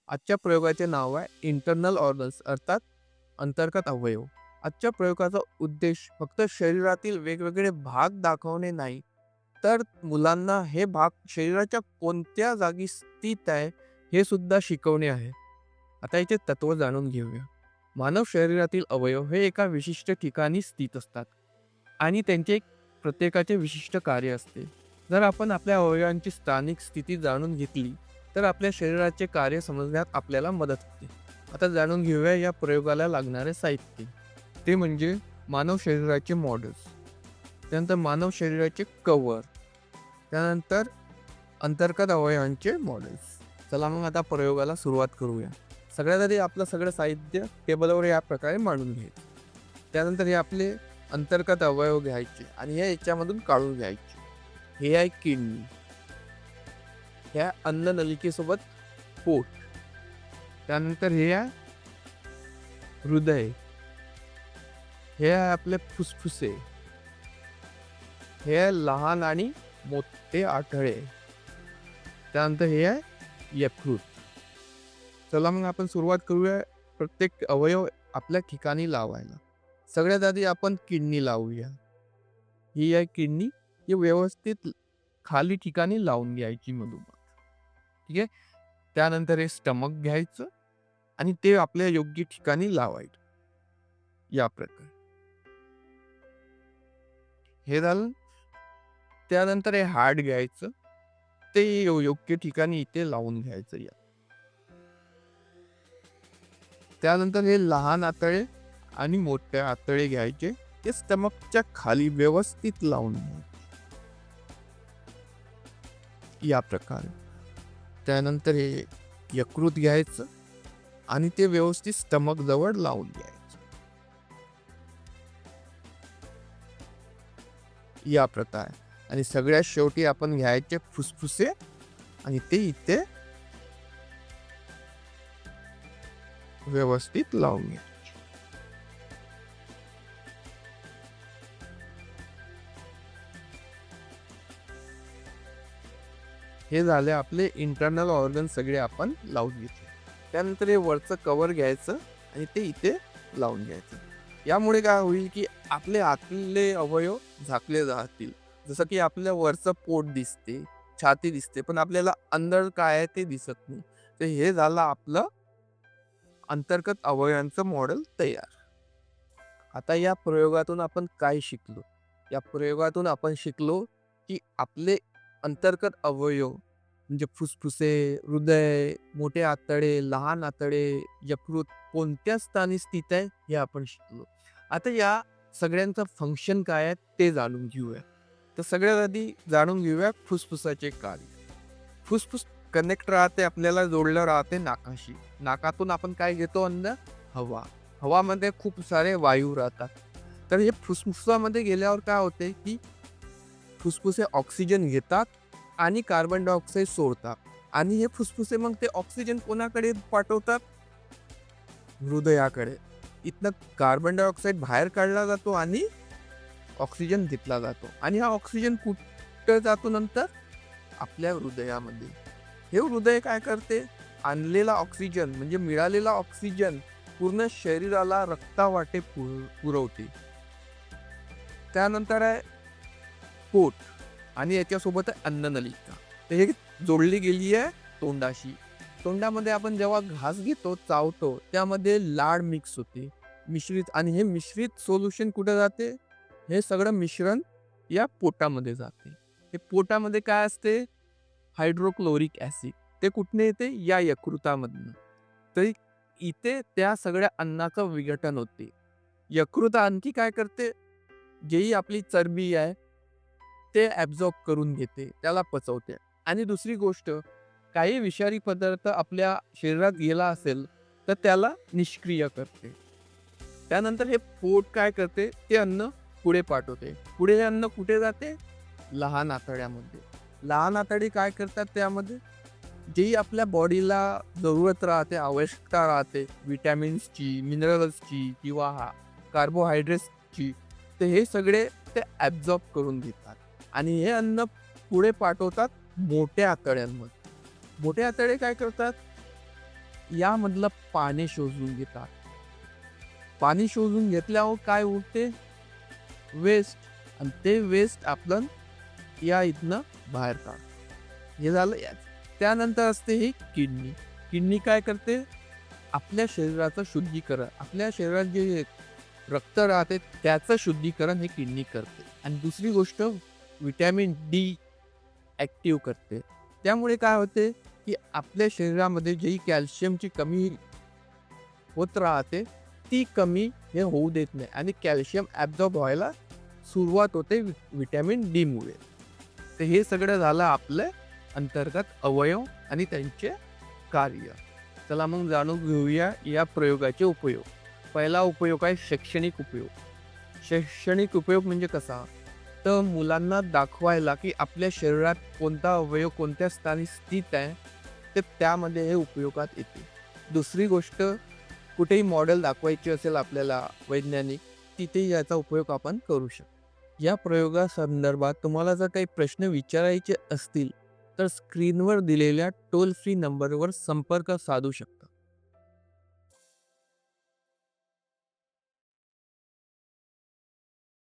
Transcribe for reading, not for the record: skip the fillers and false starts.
आजच्या प्रयोगाचे नाव आहे इंटरनल ऑर्गन्स अर्थात अंतर्गत अवयव. आजच्या प्रयोगाचा उद्देश फक्त शरीरातील वेगवेगळे भाग दाखवणे नाही, तर मुलांना हे भाग शरीराच्या कोणत्या जागी स्थित आहे हे सुद्धा शिकवणे आहे. आता याचे तत्व जाणून घेऊया. मानव शरीरातील अवयव हे एका विशिष्ट ठिकाणी स्थित असतात आणि त्यांचे प्रत्येकाचे विशिष्ट कार्य असते. जर आपण आपल्या अवयवांची स्थानिक स्थिती जाणून घेतली तर आपल्या शरीराचे कार्य समजण्यात आपल्याला मदत होते. आता जाणून घेऊया या प्रयोगाला लागणारे साहित्य. ते म्हणजे मानव शरीराचे मॉडेल्स, त्यानंतर मानव शरीराचे कवर, त्यानंतर अंतर्गत अवयवांचे मॉडेल्स. चला मग आता प्रयोगाला सुरुवात करूया. सगळ्यात आधी आपलं सगळं साहित्य टेबलवर या प्रकारे मांडून घ्यायचं. त्यानंतर हे आपले अंतर्गत अवयव घ्यायचे आणि हे याच्यामधून काढून घ्यायचे. हे आहे किडनी, ह्या अन्न नलिकेसोबत पोट, त्यानंतर हे आहे हृदय, हे आहे आपले फुफ्फुसे, हे आहे लहान आणि मोठे आठळे, त्यानंतर हे आहे यकृत. चला मग आपण सुरुवात करूया प्रत्येक अवयव आपल्या ठिकाणी लावायला. सगळ्यात आधी आपण किडनी लावूया. ही आहे किडनी, ही व्यवस्थित खाली ठिकाणी लावून घ्यायची मधोमध. ठीक आहे. त्यानंतर हे स्टमक घ्यायचं आणि ते आपल्या योग्य ठिकाणी लावायचं या प्रकारे. हे झालं. त्यानंतर हे हार्ट घ्यायचं, ते योग्य ठिकाणी इथे लावून घ्यायचं या. त्यानंतर हे लहान आतळे आणि मोठे आतळे घ्यायचे, ते स्टमकच्या खाली व्यवस्थित लावून घ्यायचे या प्रकारे. त्यानंतर हे यकृत घ्यायचं आणि ते व्यवस्थित स्टमक जवळ लावून घ्यायचं या प्रकारे. आणि सगळ्यात शेवटी आपण घ्यायचे फुफ्फुसे आणि ते इथे व्यवस्थित लावून घ्यायचे. हे झाले आपले इंटरनल ऑर्गन सगळे आपण लावून घेतले. त्यानंतर हे वरचं कवर घ्यायचं आणि ते इथे लावून घ्यायचं. यामुळे काय होईल की आपले आतले अवयव झाकले जातील. जसं की आपल्या वरचं पोट दिसते, छाती दिसते, पण आपल्याला अंदर काय आहे ते दिसत नाही. तर हे झालं आपलं अंतर्गत अवयवांचं मॉडेल तयार. आता या प्रयोगातून आपण काय शिकलो? या प्रयोगातून आपण शिकलो की आपले अंतर्गत अवयव म्हणजे फुफ्फुसे, हृदय, मोठे आतडे, लहान आतडे, यकृत कोणत्या स्थानी स्थित आहे हे आपण शिकलो. आता या सगळ्यांचं फंक्शन काय आहे ते जाणून घेऊया. तर सगळ्यात आधी जाणून घेऊया फुफ्फुसाचे कार्य. फुफ्फुस कनेक्ट राहते, आपल्याला जोडलं राहते नाकाशी. नाकातून आपण काय घेतो अन्न? हवा. हवामध्ये खूप सारे वायू राहतात. तर हे फुफ्फुसामध्ये गेल्यावर काय होते की फुफ्फुसे ऑक्सिजन घेतात आणि कार्बन डायऑक्साईड सोडतात आणि हे फुफ्फुसे मग ते ऑक्सिजन कोणाकडे पाठवतात? हृदयाकडे. इथनं कार्बन डायऑक्साईड बाहेर काढला जातो आणि ऑक्सिजन घेतला जातो आणि हा ऑक्सिजन कुठं जातो नंतर? आपल्या हृदयामध्ये. हे हृदय काय करते? आणलेला ऑक्सिजन म्हणजे मिळालेला ऑक्सिजन पूर्ण शरीराला रक्तावाटे पुरवते. त्यानंतर आहे पोट आणि याच्यासोबत आहे अन्ननलिका. तर हे जोडली गेली आहे तोंडाशी. तोंडामध्ये आपण जेव्हा घास घेतो, चावतो, त्यामध्ये लाळ मिक्स होते, मिश्रित, आणि हे मिश्रित सोल्युशन कुठे जाते? हे सगळं मिश्रण या पोटामध्ये जाते. हे पोटामध्ये काय असते? Hydrochloric acid. ते कुठने येते? या यकृतामधनं. तर इथे त्या सगळ्या अन्नाचं विघटन होते. यकृत आणखी काय करते? जेही आपली चरबी आहे ते ॲब्झॉर्ब करून घेते, त्याला पचवते. आणि दुसरी गोष्ट, काही विषारी पदार्थ आपल्या शरीरात गेला असेल तर त्याला निष्क्रिय करते. त्यानंतर हे पोट काय करते? ते अन्न पुढे पाठवते. पुढे हे अन्न कुठे जाते? लहान आतड्यामध्ये. लहान आतडी काय करतात? त्यामध्ये जेही आपल्या बॉडीला जरूरत राहते, आवश्यकता राहते, विटॅमिन्सची, मिनरल्सची किंवा कार्बोहायड्रेट्सची, तर हे सगळे ते ॲब्झॉर्ब करून घेतात आणि हे अन्न पुढे पाठवतात मोठ्या आतड्यांमध्ये. मोठे आतडे काय करतात? यामधलं पाणी शोषून घेतात. पाणी शोषून घेतल्यावर काय उरते? वेस्ट. आणि ते वेस्ट आपण या इथनं बाहेर काढतो. हे झालं याच. त्यानंतर असते ही किडनी. किडनी काय करते? आपल्या शरीराचं शुद्धीकरण, आपल्या शरीरात जे रक्त राहते त्याचं शुद्धीकरण हे किडनी करते. आणि दुसरी गोष्ट, विटॅमिन डी ॲक्टिव्ह करते. त्यामुळे काय होते की आपल्या शरीरामध्ये जी कॅल्शियमची कमी होत राहते ती कमी हे होऊ देत नाही आणि कॅल्शियम ॲब्झॉर्ब व्हायला सुरुवात होते विटॅमिन डी मुळे. तर हे सगळं झालं आपलं अंतर्गत अवयव आणि त्यांचे कार्य. चला मग जाणून घेऊया या प्रयोगाचे उपयोग. पहिला उपयोग आहे शैक्षणिक उपयोग. शैक्षणिक उपयोग म्हणजे कसा? तर मुलांना दाखवायला की आपल्या शरीरात कोणता अवयव कोणत्या स्थानी स्थित आहे, ते त्यामध्ये हे उपयोगात येते. दुसरी गोष्ट, कुठेही मॉडेल दाखवायची असेल आपल्याला वैज्ञानिक, तिथे याचा उपयोग आपण करू शकतो. या प्रयोगासंदर्भात तुम्हाला जर काही प्रश्न विचारायचे असतील तर स्क्रीनवर दिलेल्या टोल फ्री नंबरवर संपर्क साधू शकता.